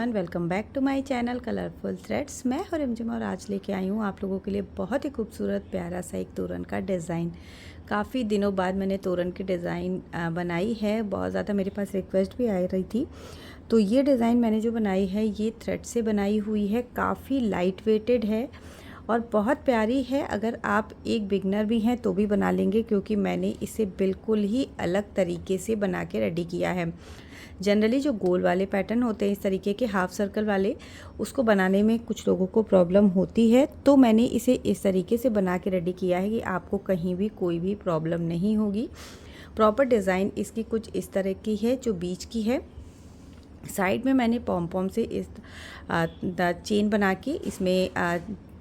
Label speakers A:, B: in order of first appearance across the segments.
A: Everyone, welcome back to my channel colourful threads. मैं हूं रिमझिम और आज लेके आई हूं आप लोगों के लिए बहुत ही खूबसूरत प्यारा सा एक तोरण का डिज़ाइन। काफ़ी दिनों बाद मैंने तोरण की डिज़ाइन बनाई है। बहुत ज़्यादा मेरे पास रिक्वेस्ट भी आ रही थी, तो ये डिज़ाइन मैंने जो बनाई है ये थ्रेड से बनाई हुई है। काफ़ी लाइट वेटेड है और बहुत प्यारी है। अगर आप एक बिगनर भी हैं तो भी बना लेंगे, क्योंकि मैंने इसे बिल्कुल ही अलग तरीके से बना के रेडी किया है। जनरली जो गोल वाले पैटर्न होते हैं इस तरीके के हाफ सर्कल वाले, उसको बनाने में कुछ लोगों को प्रॉब्लम होती है, तो मैंने इसे इस तरीके से बना के रेडी किया है कि आपको कहीं भी कोई भी प्रॉब्लम नहीं होगी। प्रॉपर डिज़ाइन इसकी कुछ इस तरह की है जो बीच की है। साइड में मैंने पॉम पॉम से इस चेन बना के इसमें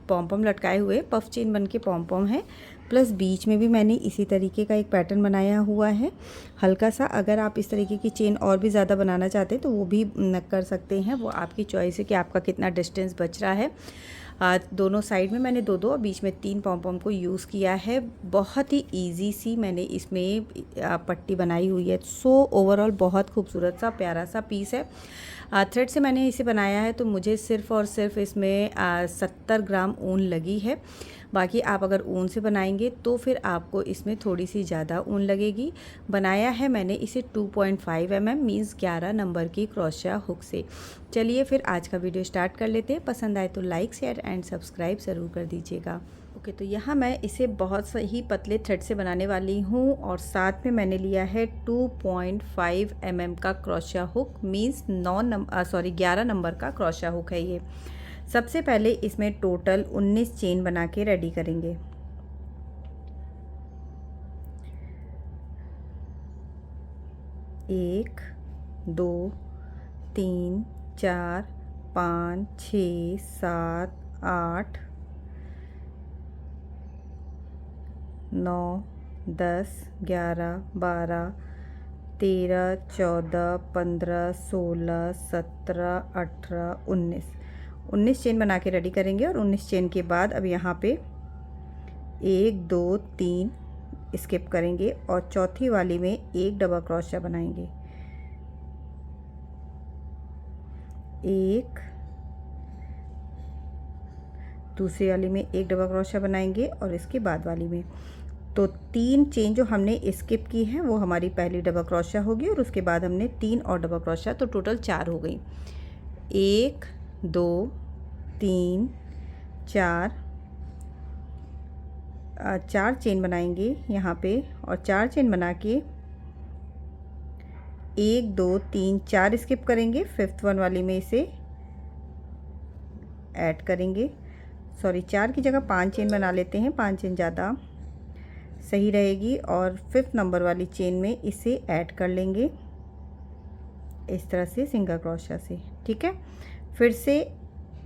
A: पॉम पॉम लटकाए हुए पफ चेन बन के पॉम पॉम है, प्लस बीच में भी मैंने इसी तरीके का एक पैटर्न बनाया हुआ है हल्का सा। अगर आप इस तरीके की चेन और भी ज़्यादा बनाना चाहते हैं तो वो भी कर सकते हैं, वो आपकी चॉइस है कि आपका कितना डिस्टेंस बच रहा है। दोनों साइड में मैंने दो और बीच में 3 पॉम पॉम को यूज़ किया है। बहुत ही इजी सी मैंने इसमें पट्टी बनाई हुई है। सो ओवरऑल बहुत खूबसूरत सा प्यारा सा पीस है। थ्रेड से मैंने इसे बनाया है तो मुझे सिर्फ़ और सिर्फ इसमें 70 ग्राम ऊन लगी है। बाकी आप अगर ऊन से बनाएंगे तो फिर आपको इसमें थोड़ी सी ज़्यादा ऊन लगेगी। बनाया है मैंने इसे 2.5 mm मीन्स 11 नंबर की क्रोशिया हुक से। चलिए फिर आज का वीडियो स्टार्ट कर लेते हैं। पसंद आए तो लाइक शेयर एंड सब्सक्राइब ज़रूर कर दीजिएगा। ओके, तो यहाँ मैं इसे बहुत सही पतले थ्रेड से बनाने वाली हूँ और साथ में मैंने लिया है 2.5 mm का क्रोशिया हुक मीन्स 11 नंबर का क्रोशिया हुक है ये। सबसे पहले इसमें टोटल 19 चेन बना के रेडी करेंगे। एक, दो, 3, 4, 5, 6, 7, 8, 9, 10, 11, 12, 13, 14, 15, 16, 17, 18, 19 चेन बना के रेडी करेंगे। और 19 चेन के बाद अब यहाँ पे 1, 2, 3 स्किप करेंगे और चौथी वाली में एक डबल क्रोशिया बनाएंगे। एक, दूसरी वाली में एक डबल क्रोशिया बनाएंगे और इसके बाद वाली में तो 3 चेन जो हमने स्किप की है वो हमारी पहली डबल क्रोशिया होगी और उसके बाद हमने 3 और डबल क्रोशिया, तो टोटल 4 हो गई। 1, 2, 3, 4 4 चेन बनाएंगे यहाँ पे और 4 चेन बना के 1, 2, 3, 4 स्किप करेंगे। 5th वन वाली में इसे ऐड करेंगे। सॉरी, 4 की जगह 5 चेन बना लेते हैं, 5 चेन ज़्यादा सही रहेगी। और 5th नंबर वाली चेन में इसे ऐड कर लेंगे इस तरह से सिंगल क्रोशिया से। ठीक है, फिर से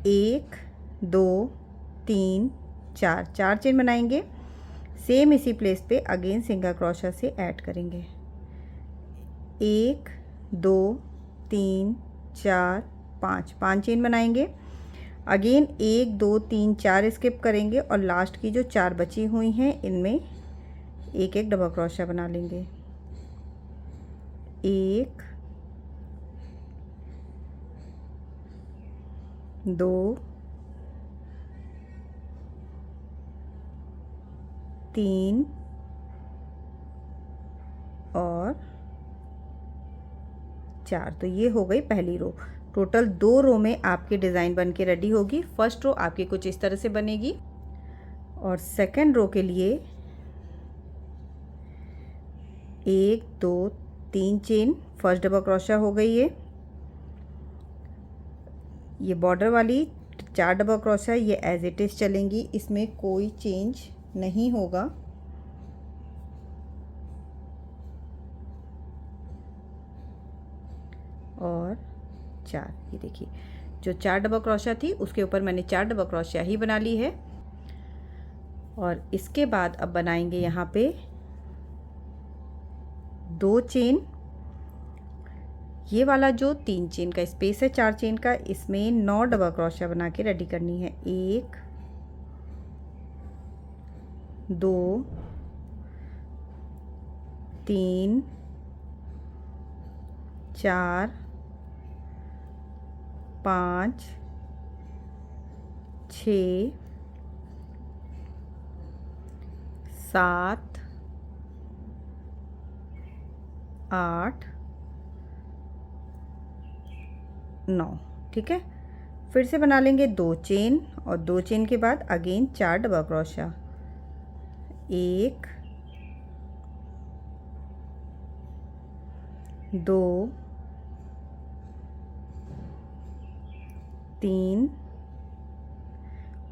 A: 1, 2, 3, 4 चेन बनाएंगे। सेम इसी प्लेस पे अगेन सिंगल क्रोशिया से ऐड करेंगे। 1, 2, 3, 4, 5 चेन बनाएंगे। अगेन 1, 2, 3, 4 स्किप करेंगे और लास्ट की जो 4 बची हुई हैं इनमें एक एक डबल क्रोशिया बना लेंगे। 1, 2, 3 और 4। तो ये हो गई पहली रो। टोटल 2 रो में आपकी डिज़ाइन बन के रेडी होगी। फर्स्ट रो आपकी कुछ इस तरह से बनेगी और सेकंड रो के लिए 1, 2, 3 चेन, फर्स्ट डबल क्रोशिया हो गई है। ये बॉर्डर वाली 4 डबल क्रोशिया ये एज इट इज़ चलेंगी, इसमें कोई चेंज नहीं होगा। और 4, ये देखिए जो 4 डबल क्रोशिया थी उसके ऊपर मैंने 4 डबल क्रोशिया ही बना ली है। और इसके बाद अब बनाएंगे यहाँ पे 2 चेन। ये वाला जो 3 चेन का स्पेस है 4 चेन का, इसमें 9 डबल क्रोशिया बना के रेडी करनी है। 1, 2, 3, 4, 5 6 7 8 9। ठीक है, फिर से बना लेंगे 2 चेन और 2 चेन के बाद अगेन 4 डबल क्रोशा, 1 2 3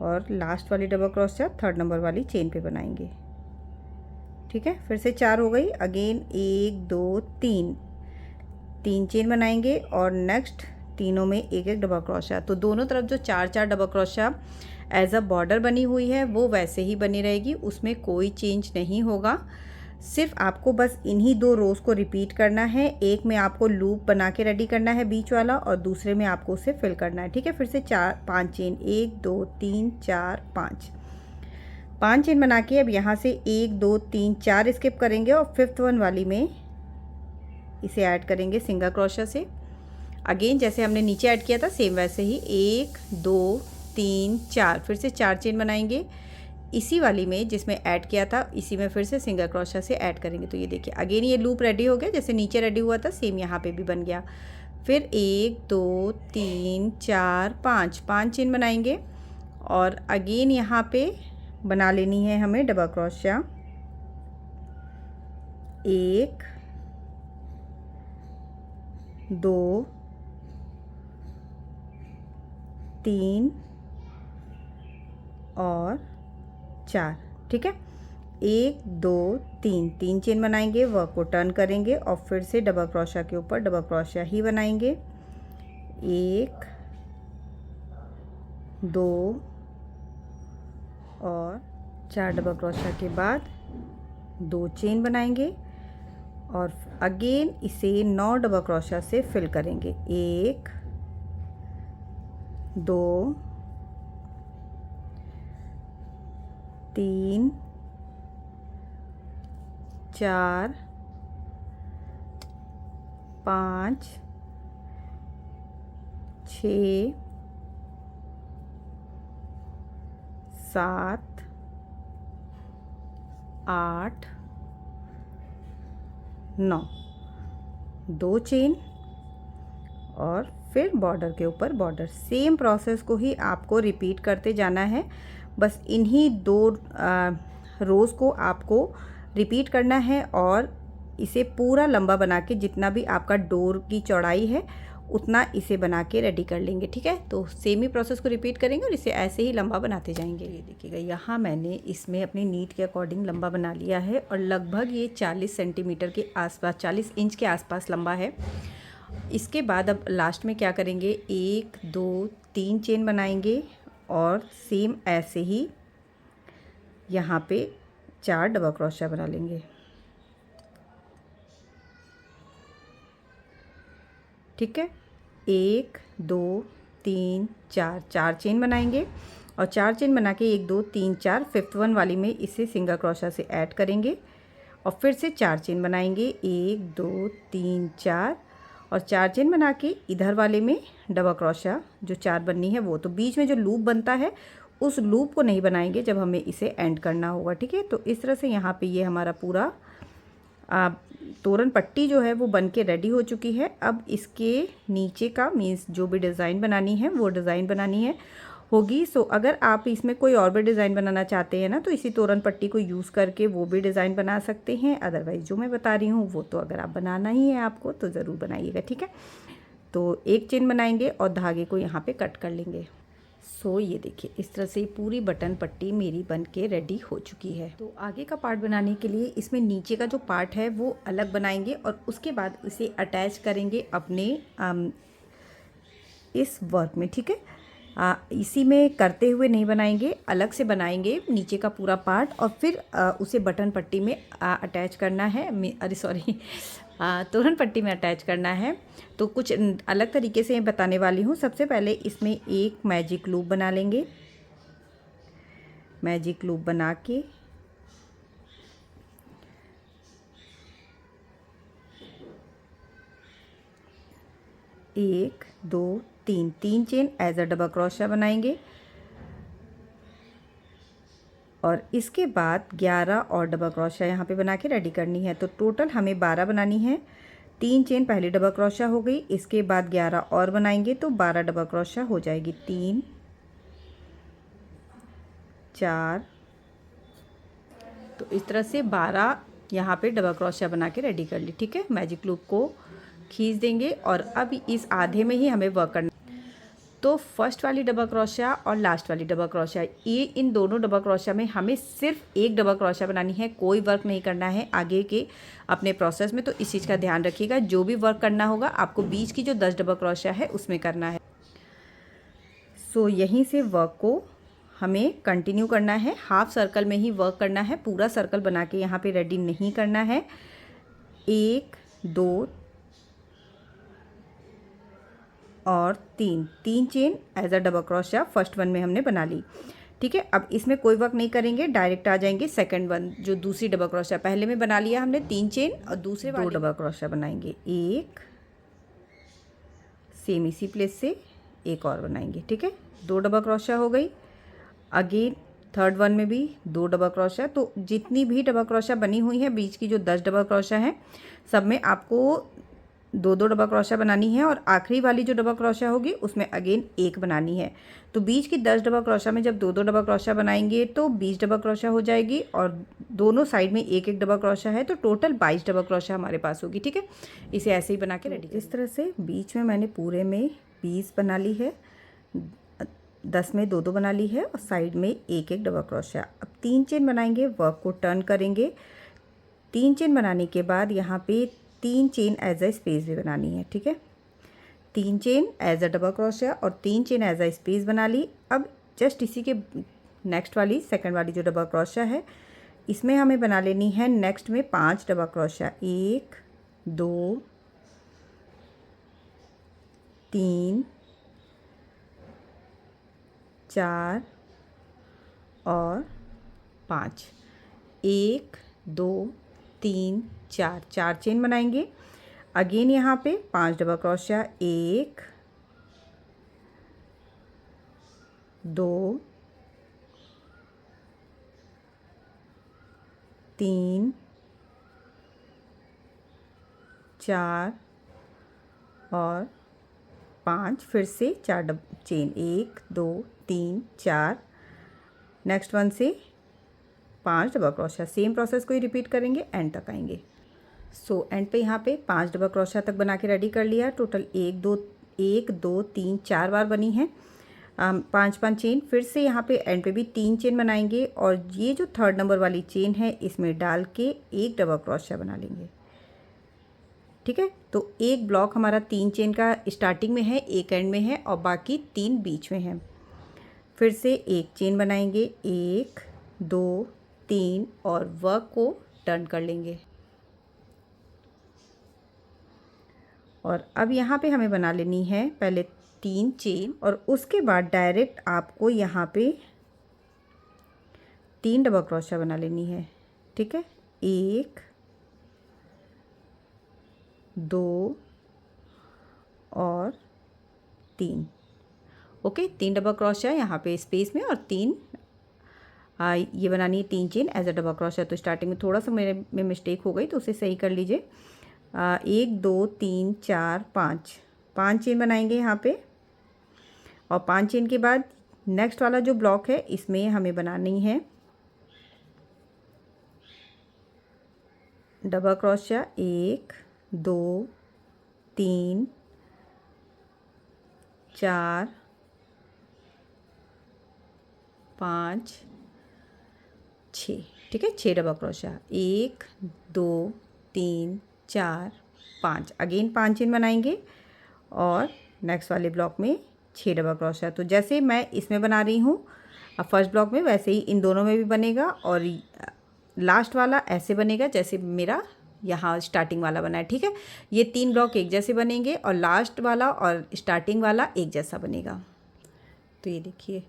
A: और लास्ट वाली डबल क्रोशा 3rd नंबर वाली चेन पे बनाएंगे। ठीक है, फिर से 4 हो गई, अगेन 1 2 3 चेन बनाएंगे और नेक्स्ट तीनों में एक एक डबल क्रोशा। तो दोनों तरफ जो 4 double crochet as a border बनी हुई है वो वैसे ही बनी रहेगी, उसमें कोई चेंज नहीं होगा। सिर्फ आपको बस इन्हीं 2 रोज़ को रिपीट करना है। एक में आपको लूप बना के रेडी करना है बीच वाला और दूसरे में आपको उसे फिल करना है। ठीक है, फिर से 5 चेन, 1 2 3 4 5 चेन बना के अब यहाँ से 1 2 3 4 स्किप करेंगे और 5th वन वाली में इसे ऐड करेंगे सिंगल क्रोशा से। अगेन जैसे हमने नीचे ऐड किया था सेम वैसे ही 1 2 3 4 फिर से 4 चेन बनाएंगे इसी वाली में जिसमें ऐड किया था, इसी में फिर से सिंगल क्रोशा से ऐड करेंगे। तो ये देखिए अगेन ये लूप रेडी हो गया, जैसे नीचे रेडी हुआ था सेम यहाँ पे भी बन गया। फिर 1 2 3 4 5 चेन बनाएंगे और अगेन यहाँ पे बना लेनी है हमें डबल क्रोशा, 1 2 3 और 4। ठीक है, 1 2 3 चेन बनाएंगे, वर्क को टर्न करेंगे और फिर से डबल क्रोशा के ऊपर डबल क्रोशा ही बनाएंगे। 1 2 और 4 डबल क्रोशा के बाद 2 चेन बनाएंगे और अगेन इसे 9 डबल क्रोशा से फिल करेंगे। 1 2 3 4 5 6 7 8 9, 2 चेन और फिर बॉर्डर के ऊपर बॉर्डर। सेम प्रोसेस को ही आपको रिपीट करते जाना है, बस इन्हीं 2 रोज़ को आपको रिपीट करना है और इसे पूरा लंबा बना के जितना भी आपका डोर की चौड़ाई है उतना इसे बना के रेडी कर लेंगे। ठीक है, तो सेम ही प्रोसेस को रिपीट करेंगे और इसे ऐसे ही लंबा बनाते जाएंगे। ये देखिएगा यहाँ मैंने इसमें अपनी नीड के अकॉर्डिंग लंबा बना लिया है और लगभग ये 40 सेंटीमीटर के आसपास, 40 इंच के आसपास लंबा है। इसके बाद अब लास्ट में क्या करेंगे, 1 2 3 चेन बनाएंगे और सेम ऐसे ही यहाँ पे 4 डबल क्रोशा बना लेंगे। ठीक है, 1 2 3 4 चेन बनाएंगे और 4 चेन बना के 1 2 3 4 5th वन वाली में इसे सिंगल क्रोशा से ऐड करेंगे और फिर से 4 चेन बनाएंगे, 1 2 3 4 और 4 चेन बना के इधर वाले में डबल क्रोशा जो 4 बननी है वो। तो बीच में जो लूप बनता है उस लूप को नहीं बनाएंगे जब हमें इसे एंड करना होगा। ठीक है, तो इस तरह से यहाँ पे ये हमारा पूरा तोरण पट्टी जो है वो बन के रेडी हो चुकी है। अब इसके नीचे का मीन्स जो भी डिज़ाइन बनानी है वो डिज़ाइन बनानी है होगी। सो अगर आप इसमें कोई और भी डिज़ाइन बनाना चाहते हैं ना तो इसी तोरण पट्टी को यूज़ करके वो भी डिज़ाइन बना सकते हैं। अदरवाइज़ जो मैं बता रही हूँ वो तो अगर आप बनाना ही है आपको तो ज़रूर बनाइएगा। ठीक है, तो 1 चेन बनाएंगे और धागे को यहाँ पे कट कर लेंगे। सो ये देखिए इस तरह से पूरी बटन पट्टी मेरी बन के रेडी हो चुकी है। तो आगे का पार्ट बनाने के लिए इसमें नीचे का जो पार्ट है वो अलग बनाएंगे और उसके बाद इसे अटैच करेंगे अपने इस वर्क में। ठीक है, इसी में करते हुए नहीं बनाएंगे, अलग से बनाएंगे नीचे का पूरा पार्ट और फिर उसे बटन पट्टी में अटैच करना है। अरे सॉरी, तोरण पट्टी में अटैच करना है। तो कुछ अलग तरीके से बताने वाली हूँ। सबसे पहले इसमें एक मैजिक लूप बना लेंगे। मैजिक लूप बना के 1 2 3 3 chain as a double crochet बनाएंगे और इसके बाद 11 और डबल क्रोशिया यहाँ पे बना के रेडी करनी है। तो टोटल हमें 12 बनानी है। 3 चेन पहली डबल क्रोशिया हो गई, इसके बाद 11 और बनाएंगे तो 12 डबल क्रोशिया हो जाएगी। 3 4, तो इस तरह से 12 यहाँ पे डबल क्रोशिया बना के रेडी कर ली। ठीक है, मैजिक लूप को खींच देंगे और अब इस आधे में ही हमें वर्क करना। तो फर्स्ट वाली डबल क्रोशिया और लास्ट वाली डबल क्रोशिया, ये इन दोनों डबल क्रोशिया में हमें सिर्फ एक डबल क्रोशिया बनानी है, कोई वर्क नहीं करना है आगे के अपने प्रोसेस में। तो इस चीज़ का ध्यान रखिएगा, जो भी वर्क करना होगा आपको बीच की जो 10 डबल क्रोशिया है उसमें करना है। सो यहीं से वर्क को हमें कंटिन्यू करना है, हाफ सर्कल में ही वर्क करना है, पूरा सर्कल बना के यहाँ पे रेडी नहीं करना है। 1 2 और 3 chain as a double crochet first one में हमने बना ली। ठीक है, अब इसमें कोई वर्क नहीं करेंगे, डायरेक्ट आ जाएंगे सेकंड वन, जो दूसरी डबल क्रोशिया पहले में बना लिया हमने 3 चेन और दूसरे 2 डबल क्रोशिया बनाएंगे, एक सेम इसी प्लेस से एक और बनाएंगे। ठीक है, 2 डबल क्रोशिया हो गई। अगेन थर्ड वन में भी 2 डबल क्रोशिया। तो जितनी भी डबल क्रोशिया बनी हुई है, बीच की जो 10 डबल क्रोशिया हैं, सब में आपको 2 डबल क्रोशिया बनानी है और आखिरी वाली जो डबल क्रोशिया होगी उसमें अगेन एक बनानी है। तो बीच की 10 डबल क्रोशिया में जब 2 डबल क्रोशिया बनाएंगे तो 20 डबल क्रोशिया हो जाएगी और दोनों साइड में एक एक डबल क्रोशिया है, तो टोटल 22 डबल क्रोशिया हमारे पास होगी। ठीक है, इसे ऐसे ही बना के रेडी। इस तरह से बीच में मैंने पूरे में 20 बना ली है, 10 में 2 बना ली है और साइड में एक एक डबल क्रोशिया। अब 3 चेन बनाएंगे, वर्क को टर्न करेंगे। 3 चेन बनाने के बाद यहाँ पे 3 चेन एज अ स्पेस भी बनानी है। ठीक है, 3 chain as a double crochet और 3 चेन एज अ स्पेस बना ली। अब जस्ट इसी के नेक्स्ट वाली सेकंड वाली जो डबल क्रोशिया है, इसमें हमें बना लेनी है नेक्स्ट में 5 डबल क्रोशिया, 1 2 3 4 और 5, 1 2 3 4, 4 चेन बनाएंगे। अगेन यहाँ पे 5 डबल क्रोशिया, 1 2 3 4 और 5, फिर से 4 चेन, 1 2 3 4, नेक्स्ट वन से 5 डबल क्रोशिया। सेम प्रोसेस को ही रिपीट करेंगे, एंड तक आएंगे। सो एंड पे यहाँ पे 5 डबल क्रोशिया तक बना के रेडी कर लिया। टोटल 1 2 3 4 बार बनी है, 5 चेन। फिर से यहाँ पे एंड पे भी 3 चेन बनाएंगे और ये जो थर्ड नंबर वाली चेन है इसमें डाल के एक डबल क्रोशिया बना लेंगे। ठीक है, तो एक ब्लॉक हमारा 3 चेन का स्टार्टिंग में है, एक एंड में है और बाकी 3 बीच में है। फिर से एक चेन बनाएंगे, 1 2 3 और वर्क को टर्न कर लेंगे। और अब यहाँ पे हमें बना लेनी है पहले 3 चेन और उसके बाद डायरेक्ट आपको यहाँ पे 3 डबल क्रोशिया बना लेनी है। ठीक है, 1 2 और 3। ओके, 3 डबल क्रोशिया यहाँ पे स्पेस में और 3 ये बनानी है 3 chain as a double crochet. तो स्टार्टिंग में थोड़ा सा मेरे में मिस्टेक हो गई, तो उसे सही कर लीजिए। 1 2 3 4 5 चेन बनाएंगे यहाँ पे और 5 चेन के बाद नेक्स्ट वाला जो ब्लॉक है इसमें हमें बनानी है डबल क्रोशिया, 1 2 3 4 5 6। ठीक है, 6 डबल क्रोशिया, 1 2 3 4 5, अगेन 5 चेन बनाएंगे और नेक्स्ट वाले ब्लॉक में 6 डबल क्रोशिया। तो जैसे मैं इसमें बना रही हूँ अब फर्स्ट ब्लॉक में, वैसे ही इन दोनों में भी बनेगा और लास्ट वाला ऐसे बनेगा जैसे मेरा यहाँ स्टार्टिंग वाला बना है। ठीक है, ये 3 ब्लॉक एक जैसे बनेंगे और लास्ट वाला और स्टार्टिंग वाला एक जैसा बनेगा। तो ये देखिए,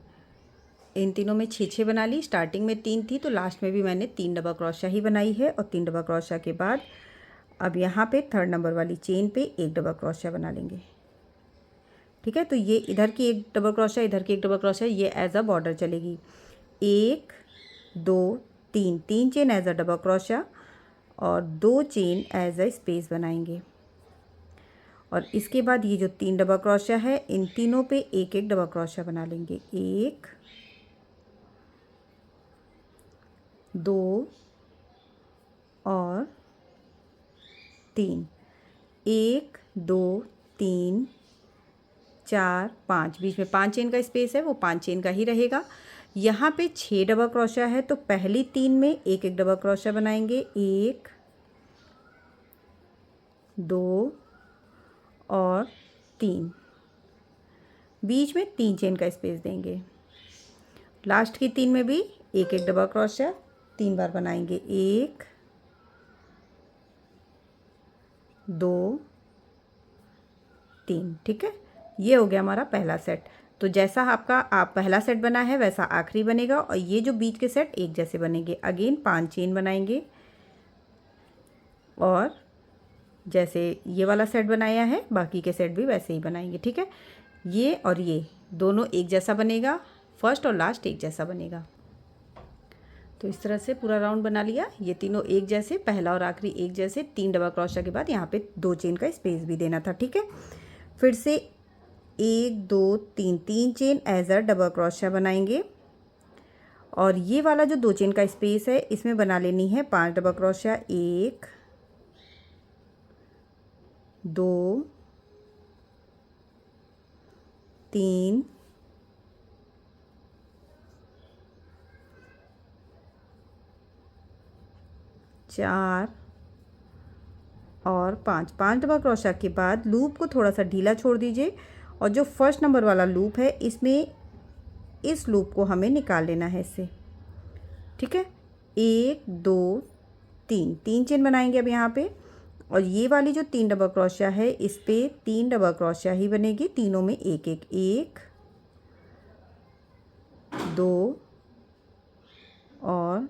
A: इन तीनों में 6 बना ली। स्टार्टिंग में 3 थी तो लास्ट में भी मैंने 3 डबल क्रोशिया ही बनाई है और 3 डबल क्रोशिया के बाद अब यहाँ पे थर्ड नंबर वाली चेन पे एक डबल क्रोशिया बना लेंगे। ठीक है। तो ये इधर की एक डबल क्रोशिया, इधर की एक डबल क्रोशिया, ये एज अ बॉर्डर चलेगी। 1 2 3, 3 chain as a double crochet और 2 चेन एज अ स्पेस बनाएंगे। और इसके बाद ये जो 3 डबल क्रोशिया है, इन तीनों पे एक एक डबल क्रोशिया बना लेंगे। 1 2 और 3, 1 2 3 4 5, बीच में 5 चेन का स्पेस है, वो 5 चेन का ही रहेगा। यहाँ पे 6 डबल क्रोशिया है, तो पहली 3 में एक एक डबल क्रोशिया बनाएंगे। 1 2 और 3, बीच में 3 चेन का स्पेस देंगे। लास्ट की 3 में भी एक एक डबल क्रोशिया 3 बार बनाएंगे। 1 2 3, ठीक है। ये हो गया हमारा पहला सेट। तो जैसा आपका पहला सेट बना है वैसा आखिरी बनेगा, और ये जो बीच के सेट एक जैसे बनेंगे। अगेन 5 चेन बनाएंगे और जैसे ये वाला सेट बनाया है बाकी के सेट भी वैसे ही बनाएंगे, ठीक है। ये और ये दोनों एक जैसा बनेगा, फर्स्ट और लास्ट एक जैसा बनेगा। तो इस तरह से पूरा राउंड बना लिया। ये तीनों एक जैसे, पहला और आखिरी एक जैसे। 3 डबल क्रोशिया के बाद यहाँ पे 2 चेन का स्पेस भी देना था, ठीक है। फिर से 1 2 3, 3 chain as a double crochet बनाएंगे। और ये वाला जो 2 चेन का स्पेस है इसमें बना लेनी है 5 डबल क्रोशिया। 1 2 3 4 और 5, 5 डबल क्रोशिया के बाद लूप को थोड़ा सा ढीला छोड़ दीजिए, और जो फर्स्ट नंबर वाला लूप है इसमें इस लूप को हमें निकाल लेना है इससे, ठीक है। 1 2 3, 3 चेन बनाएंगे अब यहाँ पे, और ये वाली जो 3 डबल क्रोशिया है इस पे 3 डबल क्रोशिया ही बनेगी, तीनों में एक एक। 1 2 और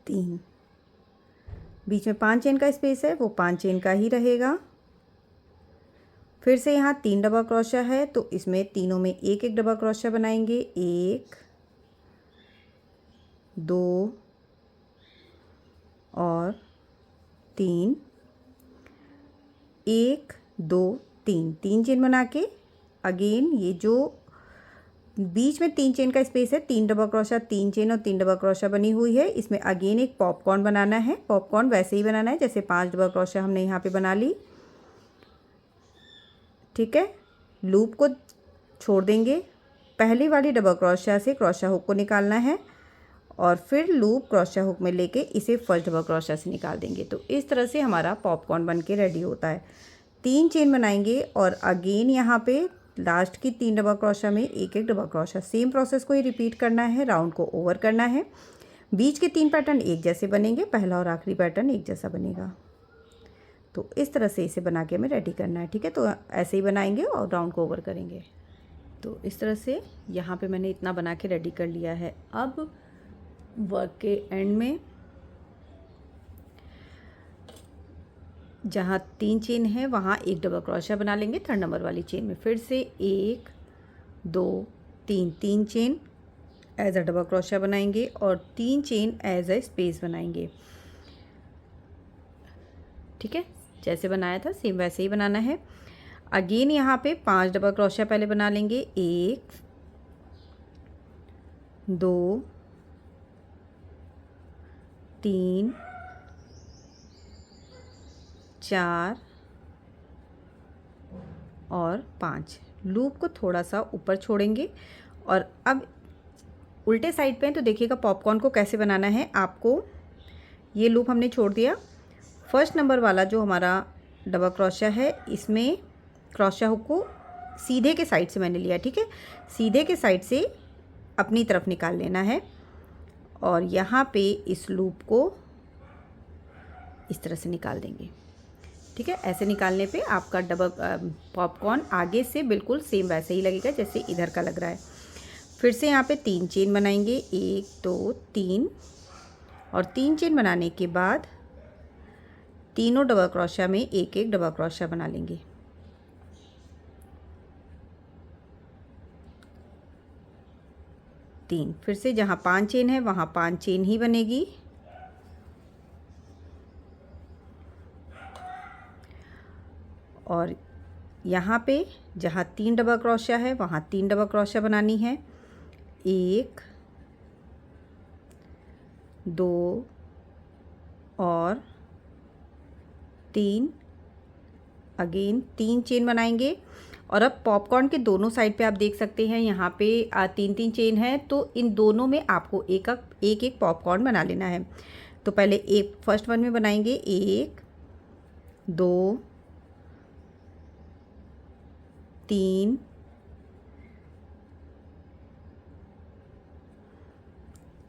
A: 3, बीच में 5 चेन का स्पेस है, वो 5 चेन का ही रहेगा। फिर से यहाँ 3 डबल क्रोशिया है, तो इसमें तीनों में एक एक डबल क्रोशिया बनाएंगे। 1 2 और 3, 1 2 3, 3 चेन बना के अगेन ये जो बीच में 3 चेन का स्पेस है, 3 डबल क्रोशिया, 3 चेन और 3 डबल क्रोशिया बनी हुई है, इसमें अगेन एक पॉपकॉर्न बनाना है। पॉपकॉर्न वैसे ही बनाना है जैसे 5 डबल क्रोशिया हमने यहाँ पे बना ली, ठीक है। लूप को छोड़ देंगे, पहली वाली डबल क्रोशिया से क्रोशिया हुक को निकालना है, और फिर लूप क्रोशिया हुक में लेके इसे फर्स्ट डबल क्रोशिया से निकाल देंगे। तो इस तरह से हमारा पॉपकॉर्न बन के रेडी होता है। 3 चेन बनाएंगे और अगेन यहाँ पे लास्ट की 3 डबल क्रोशिया में एक एक डबल क्रोशिया, सेम प्रोसेस को ही रिपीट करना है, राउंड को ओवर करना है। बीच के 3 पैटर्न एक जैसे बनेंगे, पहला और आखिरी पैटर्न एक जैसा बनेगा। तो इस तरह से इसे बना के हमें रेडी करना है, ठीक है। तो ऐसे ही बनाएंगे और राउंड को ओवर करेंगे। तो इस तरह से यहाँ पे मैंने इतना बना के रेडी कर लिया है। अब वर्क के एंड में जहाँ 3 चेन है वहाँ एक डबल क्रोशिया बना लेंगे। 3rd नंबर वाली चेन में फिर से 1 2 3, 3 chain as a double crochet बनाएंगे और 3 चेन एज अ स्पेस बनाएंगे, ठीक है। जैसे बनाया था सेम वैसे ही बनाना है। अगेन यहाँ पे 5 डबल क्रोशिया पहले बना लेंगे। 1 2 3 4 और 5। लूप को थोड़ा सा ऊपर छोड़ेंगे, और अब उल्टे साइड पे हैं तो देखिएगा पॉपकॉर्न को कैसे बनाना है आपको। ये लूप हमने छोड़ दिया, फर्स्ट नंबर वाला जो हमारा डबल क्रोशिया है इसमें क्रोशिया हुक को सीधे के साइड से मैंने लिया, ठीक है। सीधे के साइड से अपनी तरफ निकाल लेना है, और यहाँ पे इस लूप को इस तरह से निकाल देंगे, ठीक है। ऐसे निकालने पे आपका डबल पॉपकॉर्न आगे से बिल्कुल सेम वैसे ही लगेगा जैसे इधर का लग रहा है। फिर से यहाँ पे 3 चेन बनाएंगे, 1 2 3, और 3 चेन बनाने के बाद तीनों डबल क्रोशिया में एक एक डबल क्रोशिया बना लेंगे। 3। फिर से जहाँ 5 चेन है वहाँ 5 चेन ही बनेगी। और यहाँ पे जहाँ 3 डबल क्रोशिया है वहाँ 3 डबल क्रोशिया बनानी है। 1 2 और 3। अगेन 3 चेन बनाएंगे। और अब पॉपकॉर्न के दोनों साइड पे आप देख सकते हैं यहाँ पे 3 चेन है, तो इन दोनों में आपको एक एक पॉपकॉर्न बना लेना है। तो पहले एक फर्स्ट वन में बनाएंगे 1 2 3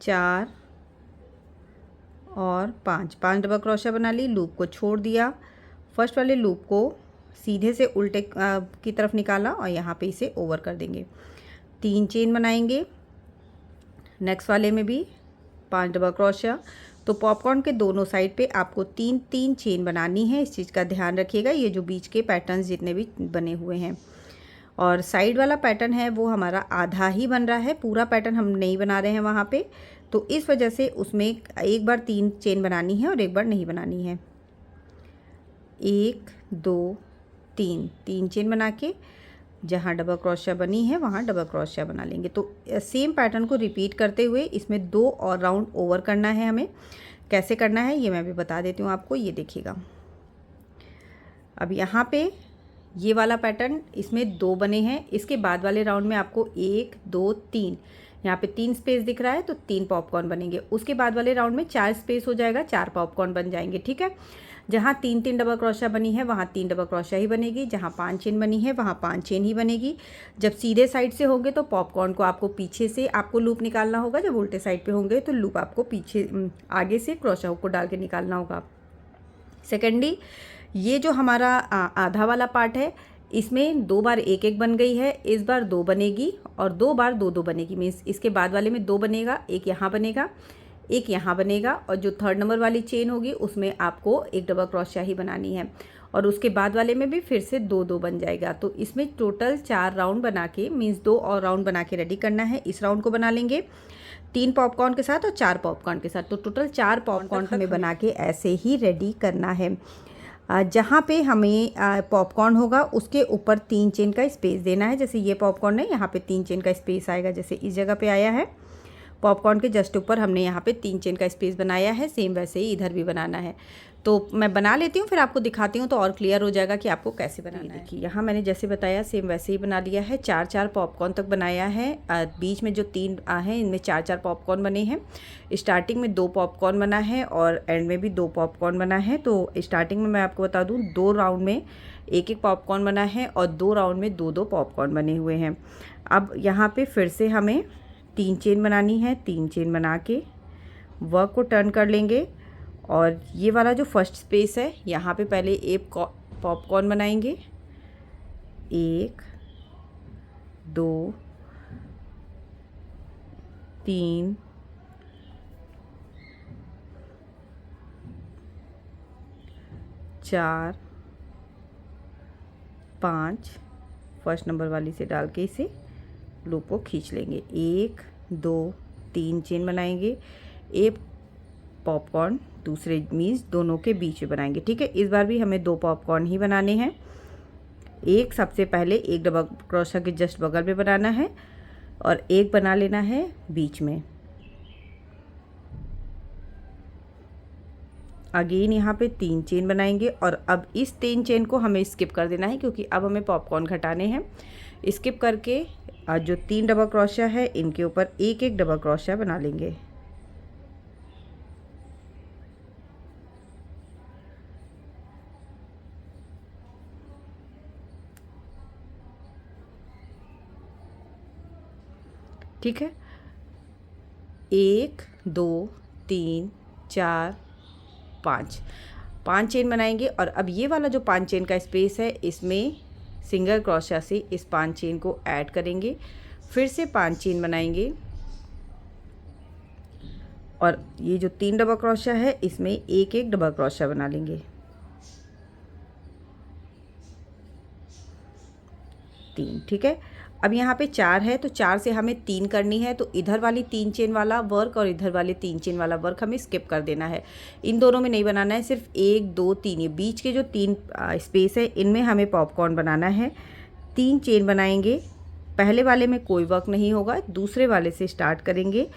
A: 4 और 5 डबल क्रोशिया बना ली। लूप को छोड़ दिया, फर्स्ट वाले लूप को सीधे से उल्टे की तरफ निकाला और यहाँ पे इसे ओवर कर देंगे। 3 चेन बनाएंगे। नेक्स्ट वाले में भी 5 डबल क्रोशिया। तो पॉपकॉर्न के दोनों साइड पे आपको 3 चेन बनानी है। इस चीज़ का ध्यान रखिएगा, ये जो बीच के पैटर्न्स जितने भी बने हुए हैं। और साइड वाला पैटर्न है वो हमारा आधा ही बन रहा है, पूरा पैटर्न हम नहीं बना रहे हैं वहाँ पे। तो इस वजह से उसमें एक बार 3 चेन बनानी है और एक बार नहीं बनानी है। 1 2 3 चेन बना के जहाँ डबल क्रोशिया बनी है वहाँ डबल क्रोशिया बना लेंगे। तो सेम पैटर्न को रिपीट करते हुए इसमें 2 और राउंड ओवर करना है हमें। कैसे करना है ये मैं भी बता देती हूँ आपको, ये देखिएगा। अब यहाँ पे ये वाला पैटर्न इसमें 2 बने हैं। इसके बाद वाले राउंड में आपको 1 2 3 यहाँ पे 3 स्पेस दिख रहा है, तो 3 पॉपकॉर्न बनेंगे। उसके बाद वाले राउंड में 4 स्पेस हो जाएगा, 4 पॉपकॉर्न बन जाएंगे। ठीक है, जहाँ 3 डबल क्रोशिया बनी है वहाँ 3 डबल क्रोशिया ही बनेगी। जहाँ 5 चेन बनी है वहाँ 5 चेन ही बनेगी। जब सीधे साइड से होंगे तो पॉपकॉर्न को आपको पीछे से आपको लूप निकालना होगा। जब उल्टे साइड पे होंगे तो लूप आपको पीछे आगे से क्रोशिया हुक को डाल के निकालना होगा। सेकेंडली, ये जो हमारा आधा वाला पार्ट है इसमें 2 बार 1 बन गई है, इस बार 2 बनेगी और 2 बार 2 बनेगी। मीन्स इसके बाद वाले में 2 बनेगा, एक यहाँ बनेगा, एक यहाँ बनेगा। और जो 3rd नंबर वाली चेन होगी उसमें आपको एक डबल क्रोशिया ही बनानी है। और उसके बाद वाले में भी फिर से 2 बन जाएगा। तो इसमें टोटल 4 राउंड बना के, मीन्स 2 और राउंड बना के रेडी करना है। इस राउंड को बना लेंगे 3 पॉपकॉर्न के साथ और 4 पॉपकॉर्न के साथ। तो टोटल 4 पॉपकॉर्न हमें बना के ऐसे ही रेडी करना है। जहाँ पे हमें पॉपकॉर्न होगा उसके ऊपर 3 चेन का स्पेस देना है। जैसे ये पॉपकॉर्न है, यहाँ पे 3 चेन का स्पेस आएगा, जैसे इस जगह पे आया है। पॉपकॉर्न के जस्ट ऊपर हमने यहाँ पे 3 चेन का स्पेस बनाया है। सेम वैसे ही इधर भी बनाना है। तो मैं बना लेती हूँ, फिर आपको दिखाती हूँ तो और क्लियर हो जाएगा कि आपको कैसे बनाना है। देखिए यहाँ मैंने जैसे बताया सेम वैसे ही बना लिया है। 4 पॉपकॉर्न तक बनाया है। बीच में जो 3 हैं इनमें 4 पॉपकॉर्न बने हैं। स्टार्टिंग में 2 पॉपकॉर्न बना है और एंड में भी 2 पॉपकॉर्न बना है। तो स्टार्टिंग में मैं आपको बता दूँ 2 राउंड में 1 पॉपकॉर्न बना है और 2 राउंड में 2 पॉपकॉर्न बने हुए हैं। अब यहाँ पे फिर से हमें 3 चेन बनानी है। 3 चेन बना के वर्क को टर्न कर लेंगे और ये वाला जो फर्स्ट स्पेस है यहाँ पे पहले एक पॉपकॉर्न बनाएंगे। 1 2 3 4 5 फर्स्ट नंबर वाली से डाल के इसे लूप को खींच लेंगे। 1 2 3 चेन बनाएंगे। एक पॉपकॉर्न दूसरे मीन्स दोनों के बीच में बनाएंगे। ठीक है, इस बार भी हमें 2 पॉपकॉर्न ही बनाने हैं। एक सबसे पहले एक डबल क्रोशिया के जस्ट बगल में बनाना है और एक बना लेना है बीच में। अगेन यहाँ पे 3 चेन बनाएंगे और अब इस 3 चेन को हमें स्किप कर देना है क्योंकि अब हमें पॉपकॉर्न घटाने हैं। स्किप करके जो 3 डबल क्रोशिया है इनके ऊपर एक डबल क्रोशिया बना लेंगे। ठीक है, 1 2 3 4 5 चेन बनाएंगे और अब ये वाला जो 5 चेन का स्पेस है इसमें सिंगल क्रोशिया से इस 5 चेन को ऐड करेंगे। फिर से 5 चेन बनाएंगे और ये जो 3 डबल क्रोशिया है इसमें एक डबल क्रोशिया बना लेंगे। 3, ठीक है। अब यहाँ पे 4 है तो 4 से हमें 3 करनी है, तो इधर वाली 3 चेन वाला वर्क और इधर वाले 3 चेन वाला वर्क हमें स्किप कर देना है। इन दोनों में नहीं बनाना है, सिर्फ 1 2 3 ये बीच के जो 3 स्पेस है इनमें हमें पॉपकॉर्न बनाना है। 3 चेन बनाएंगे, पहले वाले में कोई वर्क नहीं होगा, दूसरे वाले से स्टार्ट करेंगे।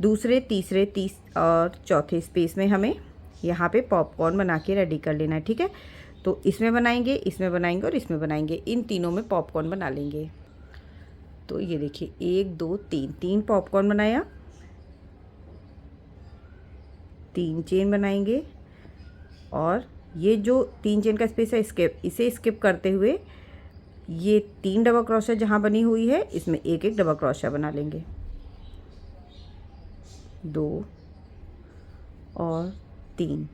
A: दूसरे तीसरे और चौथे स्पेस में हमें यहाँ पे पॉपकॉर्न बना के रेडी कर लेना है, ठीक है। तो इसमें बनाएंगे, इसमें बनाएंगे और इसमें बनाएंगे, इन तीनों में पॉपकॉर्न बना लेंगे। तो ये देखिए 1 2 3 3 पॉपकॉर्न बनाया, 3 चेन बनाएंगे और ये जो 3 चेन का स्पेस है इसे स्किप करते हुए ये 3 डबल क्रोशिया जहाँ बनी हुई है इसमें एक एक डबल क्रोशिया बना लेंगे। 2 और 3।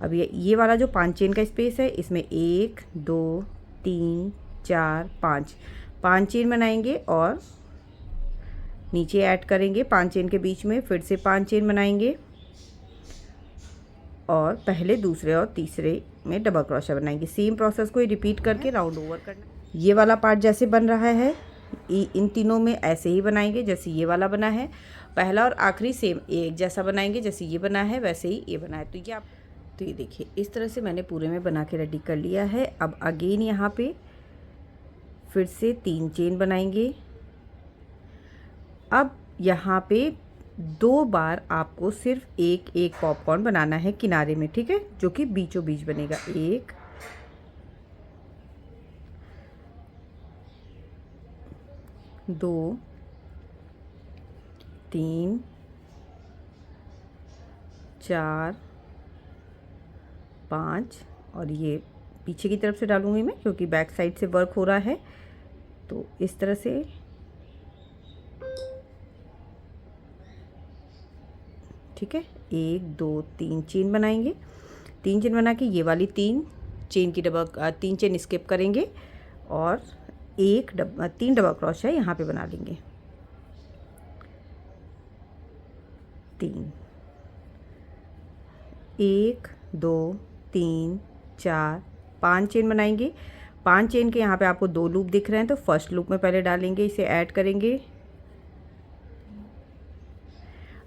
A: अब ये वाला जो 5 चेन का स्पेस है इसमें 1 2 3 4 5 चेन बनाएंगे और नीचे ऐड करेंगे 5 चेन के बीच में, फिर से 5 चेन बनाएंगे और पहले दूसरे और तीसरे में डबल क्रोशिया बनाएंगे। सेम प्रोसेस को रिपीट करके राउंड ओवर करना। ये वाला पार्ट जैसे बन रहा है इन तीनों में ऐसे ही बनाएंगे जैसे ये वाला बना है। पहला और आखिरी सेम एक जैसा बनाएंगे, जैसे ये बना है वैसे ही ये बना है। तो ये देखिए इस तरह से मैंने पूरे में बना के रेडी कर लिया है। अब अगेन यहाँ पे फिर से 3 चेन बनाएंगे। अब यहाँ पे 2 बार आपको सिर्फ एक एक पॉपकॉर्न बनाना है किनारे में, ठीक है, जो कि बीचों बीच बनेगा। 1 2 3 4 5 और ये पीछे की तरफ से डालूंगी मैं क्योंकि बैक साइड से वर्क हो रहा है। तो इस तरह से ठीक है, 1 2 3 चेन बनाएंगे। 3 चेन बना के ये वाली 3 चेन स्किप करेंगे और 3 डबल क्रोशिया यहाँ पे बना लेंगे। 3 1 2 3 4 5 चेन बनाएंगे। 5 चेन के यहाँ पे आपको 2 लूप दिख रहे हैं, तो फर्स्ट लूप में पहले डालेंगे, इसे ऐड करेंगे।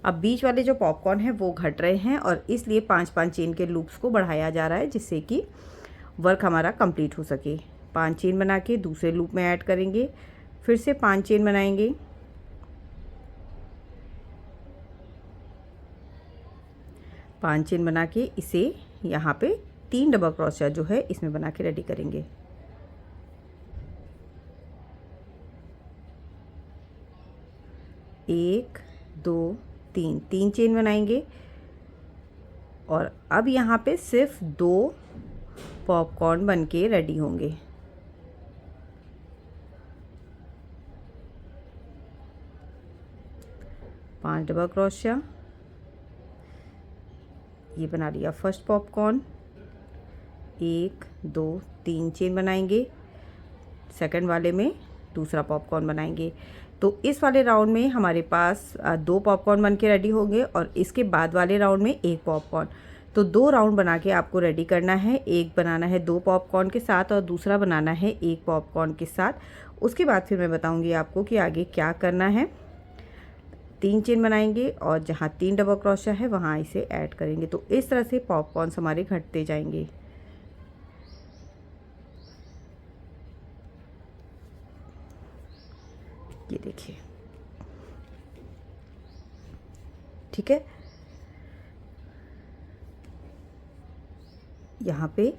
A: अब बीच वाले जो पॉपकॉर्न है वो घट रहे हैं और इसलिए 5 चेन के लूप्स को बढ़ाया जा रहा है जिससे कि वर्क हमारा कंप्लीट हो सके। 5 चेन बना के दूसरे लूप में ऐड करेंगे, फिर से 5 चेन बनाएंगे। 5 चेन बना के इसे यहाँ पे 3 डबल क्रोशिया जो है इसमें बना के रेडी करेंगे। एक 2 3 चेन बनाएंगे और अब यहाँ पे सिर्फ 2 पॉपकॉर्न बन के रेडी होंगे। पांच डबल क्रोशिया, ये बना लिया फर्स्ट पॉपकॉर्न। 1 2 3 चेन बनाएंगे, सेकंड वाले में दूसरा पॉपकॉर्न बनाएंगे। तो इस वाले राउंड में हमारे पास 2 पॉपकॉर्न बन के रेडी होंगे और इसके बाद वाले राउंड में 1 पॉपकॉर्न। तो 2 राउंड बना के आपको रेडी करना है। एक बनाना है 2 पॉपकॉर्न के साथ और दूसरा बनाना है 1 पॉपकॉर्न के साथ। उसके बाद फिर मैं बताऊंगी आपको कि आगे क्या करना है। 3 चेन बनाएंगे और जहाँ 3 डबल क्रोशिया है वहाँ इसे ऐड करेंगे। तो इस तरह से पॉपकॉर्न हमारे घटते जाएंगे। ये देखिए, ठीक है। यहाँ पे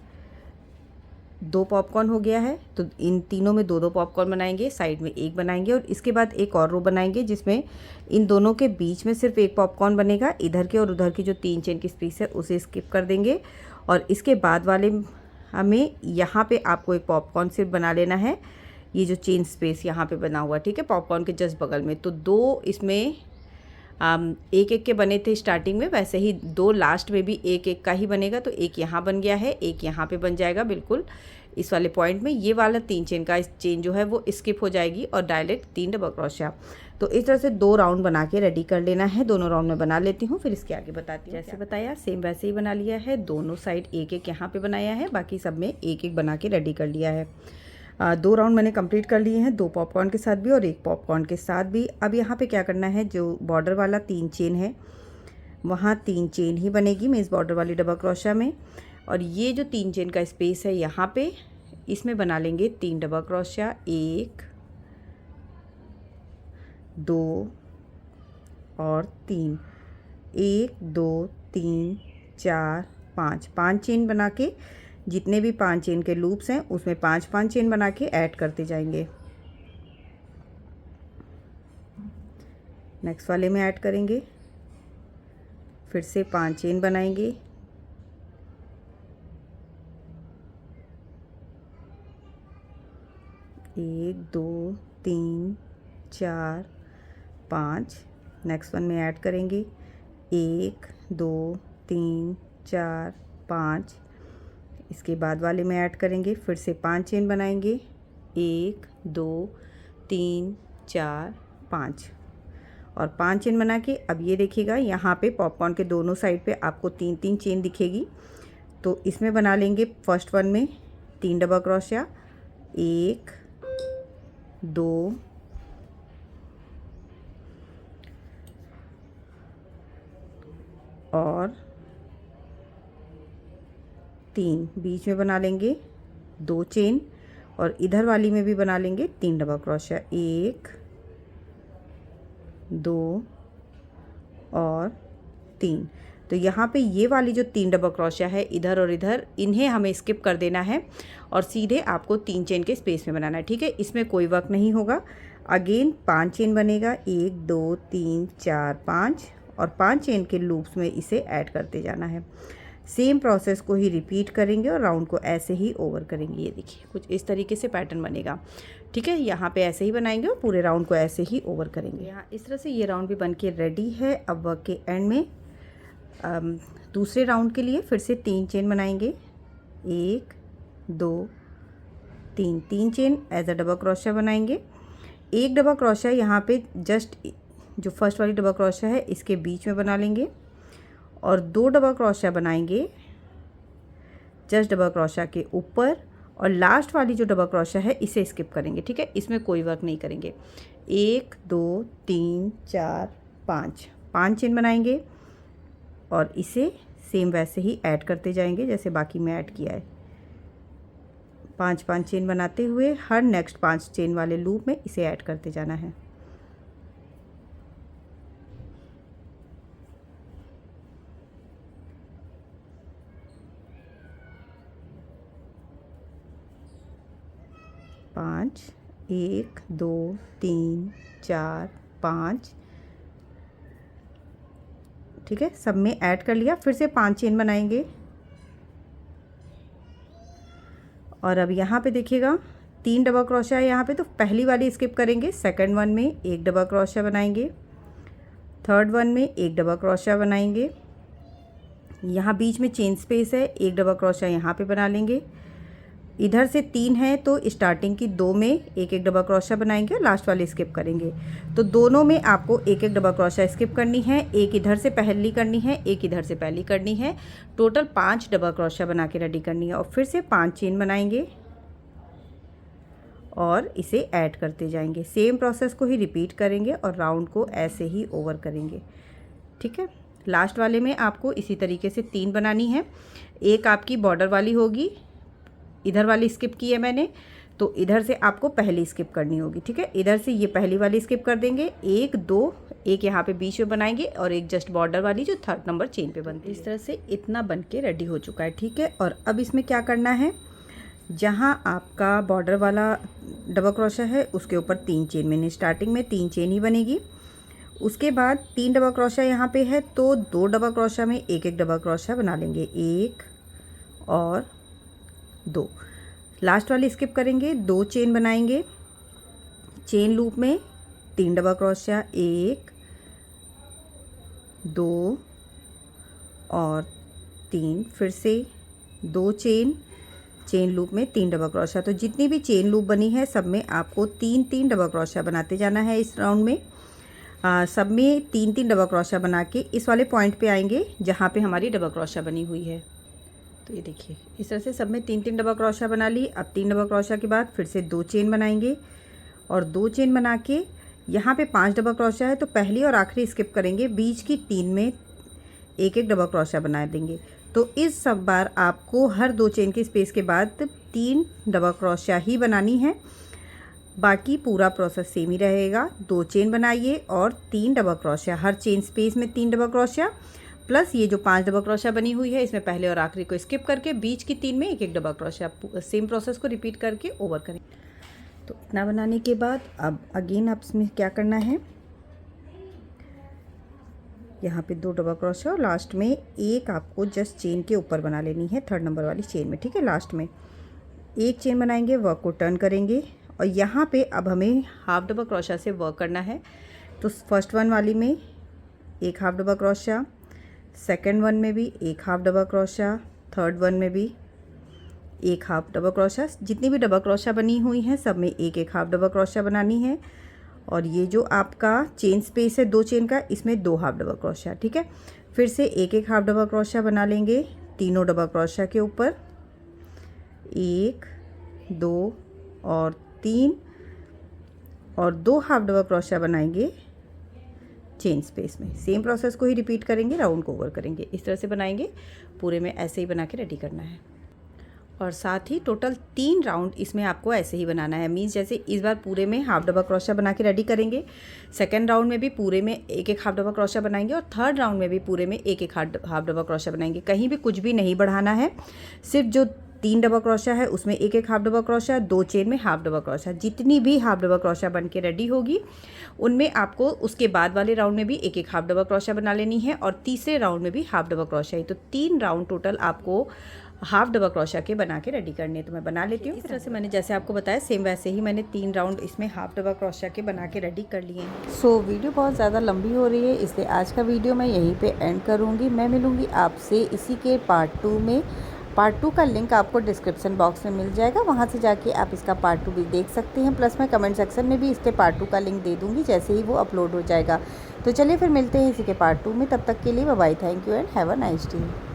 A: 2 पॉपकॉर्न हो गया है, तो इन तीनों में 2 पॉपकॉर्न बनाएंगे, साइड में 1 बनाएंगे और इसके बाद एक और रो बनाएंगे जिसमें इन दोनों के बीच में सिर्फ 1 पॉपकॉर्न बनेगा। इधर के और उधर की जो 3 चेन की स्पेस है उसे स्किप कर देंगे और इसके बाद वाले हमें यहाँ पे आपको एक पॉपकॉर्न सिर्फ बना लेना है। ये जो चेन स्पेस यहाँ पे बना हुआ, ठीक है, पॉपकॉर्न के जस्ट बगल में। तो 2 इसमें एक एक के बने थे स्टार्टिंग में, वैसे ही 2 लास्ट में भी एक एक का ही बनेगा। तो एक यहाँ बन गया है, एक यहाँ पे बन जाएगा बिल्कुल इस वाले पॉइंट में। ये वाला 3 चेन का चेन जो है वो स्किप हो जाएगी और डायरेक्ट 3 डबल क्रोशिया। तो इस तरह से 2 राउंड बना के रेडी कर लेना है। दोनों राउंड में बना लेती हूँ, फिर इसके आगे बताती हूँ। जैसे बताया सेम वैसे ही बना लिया है। दोनों साइड एक एक यहाँ पे बनाया है, बाकी सब में एक एक बना के रेडी कर लिया है। 2 राउंड मैंने कंप्लीट कर लिए हैं, 2 पॉपकॉर्न के साथ भी और 1 पॉपकॉर्न के साथ भी। अब यहाँ पे क्या करना है, जो बॉर्डर वाला 3 चेन है वहाँ 3 चेन ही बनेगी मैं इस बॉर्डर वाली डबल क्रोशिया में। और ये जो 3 चेन का स्पेस है यहाँ पे, इसमें बना लेंगे 3 डबल क्रोशिया, 1 2 और 3, 1 2 3 4 5 चेन बना के, जितने भी 5 चेन के लूप्स हैं उसमें 5 चेन बना के ऐड करते जाएंगे। नेक्स्ट वाले में ऐड करेंगे, फिर से 5 चेन बनाएंगे, एक 2 3 4 5। नेक्स्ट वन में ऐड करेंगे 1 2 3 4 5। इसके बाद वाले में ऐड करेंगे, फिर से 5 चेन बनाएंगे, 1 2 3 4 5 और 5 चेन बना के। अब ये देखिएगा यहाँ पे पॉपकॉर्न के दोनों साइड पे आपको 3 चेन दिखेगी। तो इसमें बना लेंगे फर्स्ट वन में 3 डबल क्रोशिया, 1 2 और 3। बीच में बना लेंगे 2 चेन और इधर वाली में भी बना लेंगे 3 डबल क्रोशिया, 1 2 और 3। तो यहाँ पे ये वाली जो 3 डबल क्रोशिया है इधर और इधर, इन्हें हमें स्किप कर देना है और सीधे आपको 3 चेन के स्पेस में बनाना है। ठीक है, इसमें कोई वर्क नहीं होगा। अगेन 5 चेन बनेगा, 1 2 3 4 5 और 5 चेन के लूप्स में इसे ऐड करते जाना है। सेम प्रोसेस को ही रिपीट करेंगे और राउंड को ऐसे ही ओवर करेंगे। ये देखिए कुछ इस तरीके से पैटर्न बनेगा। ठीक है, यहाँ पे ऐसे ही बनाएंगे और पूरे राउंड को ऐसे ही ओवर करेंगे। यहाँ इस तरह से ये राउंड भी बन के रेडी है। अब वर्क के एंड में दूसरे राउंड के लिए फिर से 3 चेन बनाएंगे, 1 2 3 chain as a double crochet बनाएंगे। 1 डबल क्रोशिया यहाँ पे जस्ट जो फर्स्ट वाली डबल क्रोशिया है इसके बीच में बना लेंगे और 2 डबल क्रोशिया बनाएंगे जस्ट डबल क्रोशिया के ऊपर और लास्ट वाली जो डबल क्रोशिया है इसे स्किप करेंगे। ठीक है, इसमें कोई वर्क नहीं करेंगे। 1 2 3 4 5 चेन बनाएंगे और इसे सेम वैसे ही ऐड करते जाएंगे जैसे बाकी में ऐड किया है। 5 चेन बनाते हुए हर नेक्स्ट 5 चेन वाले लूप में इसे ऐड करते जाना है। पाँच 1 2 3 4 5। ठीक है, सब में ऐड कर लिया। फिर से 5 चेन बनाएंगे और अब यहाँ पे देखिएगा 3 डबल क्रोशिया है यहाँ पे, तो पहली वाली स्किप करेंगे। सेकंड वन में 1 डबल क्रोशिया बनाएंगे, थर्ड वन में 1 डबल क्रोशिया बनाएंगे। यहाँ बीच में चेन स्पेस है, 1 डबल क्रोशिया यहाँ पे बना लेंगे। इधर से 3 है तो स्टार्टिंग की 2 में 1 डबल क्रोशिया बनाएंगे और लास्ट वाली स्किप करेंगे। तो दोनों में आपको 1 डबल क्रोशिया स्किप करनी है, एक इधर से पहली करनी है, एक इधर से पहली करनी है। टोटल 5 डबल क्रोशिया बना के रेडी करनी है और फिर से 5 चेन बनाएंगे और इसे ऐड करते जाएंगे। सेम प्रोसेस को ही रिपीट करेंगे और राउंड को ऐसे ही ओवर करेंगे। ठीक है, लास्ट वाले में आपको इसी तरीके से 3 बनानी है। एक आपकी बॉर्डर वाली होगी, इधर वाली स्किप की है मैंने, तो इधर से आपको पहली स्किप करनी होगी। ठीक है, इधर से ये पहली वाली स्किप कर देंगे, 1 2 एक यहाँ पे बीच में बनाएंगे और एक जस्ट बॉर्डर वाली जो 3rd नंबर चेन पे बनती है। इस तरह से इतना बन के रेडी हो चुका है। ठीक है, और अब इसमें क्या करना है, जहाँ आपका बॉर्डर वाला डबल क्रोशिया है उसके ऊपर 3 चेन, मैंने स्टार्टिंग में 3 चेन ही बनेगी। उसके बाद 3 डबल क्रोशिया यहाँ पे है तो 2 डबल क्रोशिया में 1 डबल क्रोशिया बना लेंगे, 1 और 2। लास्ट वाली स्किप करेंगे, 2 चेन बनाएंगे, चेन लूप में 3 डबल क्रोशिया, 1 2 और 3। फिर से 2 चेन लूप में 3 डबल क्रोशिया। तो जितनी भी चेन लूप बनी है सब में आपको 3 डबल क्रोशिया बनाते जाना है। इस राउंड में सब में 3 डबल क्रोशिया बना के इस वाले पॉइंट पे आएंगे जहाँ पे हमारी डबल क्रोशिया बनी हुई है। तो ये देखिए इस तरह से सब में 3-3 डबल क्रोशिया बना ली। अब 3 डबल क्रोशिया के बाद फिर से 2 चेन बनाएंगे और 2 चेन बना के यहाँ पे 5 डबल क्रोशिया है तो पहली और आखिरी स्किप करेंगे, बीच की 3 में एक एक डबल क्रोशिया बना देंगे। तो इस सब बार आपको हर 2 चेन के स्पेस के बाद 3 डबल क्रोशिया ही बनानी है, बाकी पूरा प्रोसेस सेम ही रहेगा। 2 चेन बनाइए और 3 डबल क्रोशिया, हर चेन स्पेस में 3 डबल क्रोशिया प्लस ये जो 5 डबल क्रोशिया बनी हुई है इसमें पहले और आखिरी को स्किप करके बीच की 3 में एक एक डबल क्रोशिया, सेम प्रोसेस को रिपीट करके ओवर करें। तो इतना बनाने के बाद अब अगेन आप इसमें क्या करना है, यहाँ पे 2 डबल क्रोशिया और लास्ट में एक आपको जस्ट चेन के ऊपर बना लेनी है, 3rd नंबर वाली चेन में, ठीक है। लास्ट में एक चेन बनाएंगे, वर्क को टर्न करेंगे और यहाँ पे अब हमें हाफ डबल क्रोशिया से वर्क करना है। तो फर्स्ट वन वाली में एक half double crochet, second one में भी एक half double crochet, third one में भी एक हाफ डबल क्रोशिया। जितनी भी डबल क्रोशिया बनी हुई हैं सब में एक एक हाफ डबल क्रोशिया बनानी है। और ये जो आपका चेन स्पेस है 2 चेन का, इसमें 2 हाफ डबल क्रोशिया, ठीक है। फिर से एक एक हाफ डबल क्रोशिया बना लेंगे तीनों डबल क्रोशिया के ऊपर, 1 2 और 3 और 2 हाफ डबल क्रोशिया बनाएंगे चेन स्पेस में। सेम प्रोसेस को ही रिपीट करेंगे, राउंड को ओवर करेंगे, इस तरह से बनाएंगे। पूरे में ऐसे ही बना के रेडी करना है और साथ ही टोटल 3 राउंड इसमें आपको ऐसे ही बनाना है। मीन्स जैसे इस बार पूरे में हाफ डबल क्रोशिया बना के रेडी करेंगे, सेकंड राउंड में भी पूरे में एक एक हाफ डबल क्रोशिया बनाएंगे और थर्ड राउंड में भी पूरे में एक एक हाफ डबल क्रोशिया बनाएंगे। कहीं भी कुछ भी नहीं बढ़ाना है, सिर्फ जो 3 डबल क्रोशिया है उसमें एक एक हाफ डबल क्रोशिया, 2 चेन में हाफ डबल क्रोशिया। जितनी भी हाफ डबल क्रोशिया बन के रेडी होगी उनमें आपको उसके बाद वाले राउंड में भी एक एक हाफ डबल क्रोशिया बना लेनी है और तीसरे राउंड में भी हाफ डबल क्रोशिया ही। तो 3 राउंड टोटल आपको हाफ डबल क्रोशिया के बना के रेडी करने हैं। तो मैं बना लेती हूँ इस तरह से, मैंने जैसे आपको बताया सेम वैसे ही मैंने 3 राउंड इसमें हाफ डबल क्रोशिया के बना के रेडी कर लिए हैं। सो वीडियो बहुत ज़्यादा लंबी हो रही है इसलिए आज का वीडियो मैं यहीं पे एंड करूँगी। मैं मिलूँगी आपसे इसी के पार्ट 2 में। पार्ट 2 का लिंक आपको डिस्क्रिप्शन बॉक्स में मिल जाएगा, वहाँ से जाके आप इसका पार्ट 2 भी देख सकते हैं। प्लस मैं कमेंट सेक्शन में भी इसके पार्ट 2 का लिंक दे दूँगी जैसे ही वो अपलोड हो जाएगा। तो चलिए फिर मिलते हैं इसी के पार्ट 2 में, तब तक के लिए bye bye, thank you and have a nice day.